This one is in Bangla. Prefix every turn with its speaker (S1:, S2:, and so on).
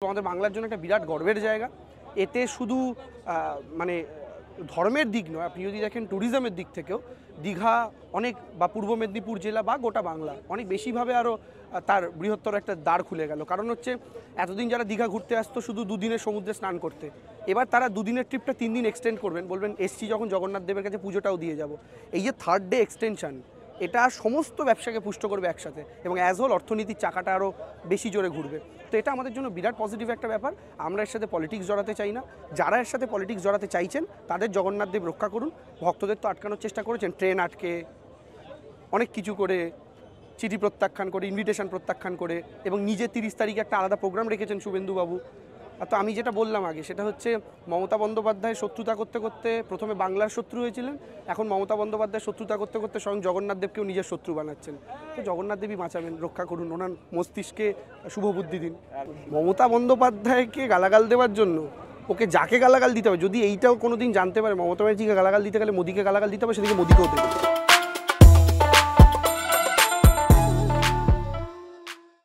S1: আমাদের বাংলার জন্য একটা বিরাট গর্বের জায়গা। এতে শুধু মানে ধর্মের দিক নয়, আপনি যদি দেখেন ট্যুরিজমের দিক থেকেও দীঘা অনেক, বা পূর্ব মেদিনীপুর জেলা বা গোটা বাংলা অনেক বেশিভাবে আরও তার বৃহত্তর একটা দ্বার খুলে গেল। কারণ হচ্ছে এতদিন যারা দীঘা ঘুরতে আসতো শুধু দুদিনের সমুদ্রে স্নান করতে, এবার তারা দুদিনের ট্রিপটা 3 দিন এক্সটেন্ড করবেন, বলবেন এসছি যখন জগন্নাথ দেবের কাছে পুজোটাও দিয়ে যাব। এই যে 3rd ডে এক্সটেনশন, এটা সমস্ত ব্যবসাকে পুষ্ট করবে একসাথে, এবং অ্যাজ হোল অর্থনীতির চাকাটা আরও বেশি জোরে ঘুরবে। তো এটা আমাদের জন্য বিরাট পজিটিভ একটা ব্যাপার। আমরা এর সাথে পলিটিক্স জড়াতে চাই না। যারা এর সাথে পলিটিক্স জড়াতে চাইছেন তাদের জগন্নাথ দেব রক্ষা করুন। ভক্তদের তো আটকানোর চেষ্টা করেছেন, ট্রেন আটকে, অনেক কিছু করে, চিঠি প্রত্যাখ্যান করে, ইনভিটেশন প্রত্যাখ্যান করে, এবং নিজে 30 তারিখে একটা আলাদা প্রোগ্রাম রেখেছেন শুভেন্দুবাবু। তো আমি যেটা বললাম আগে, সেটা হচ্ছে মমতা বন্দ্যোপাধ্যায়ের শত্রুতা করতে করতে প্রথমে বাংলার শত্রু হয়েছিলেন, এখন মমতা বন্দ্যোপাধ্যায়ের শত্রুতা করতে করতে স্বয়ং জগন্নাথ দেবকেও নিজের শত্রু বানাচ্ছেন। তো জগন্নাথ দেবই বাঁচাবেন, রক্ষা করুন, ওনার মস্তিষ্কে শুভ বুদ্ধি দিন। মমতা বন্দ্যোপাধ্যায়কে গালাগাল দেওয়ার জন্য ওকে যাকে গালাগাল দিতে হবে, যদি এইটাও কোনো দিন জানতে পারে মমতা ব্যানার্জিকে গালাগাল দিতে গেলে মোদিকে গালাগাল দিতে হবে, সেদিকে মোদিকেও দেবে।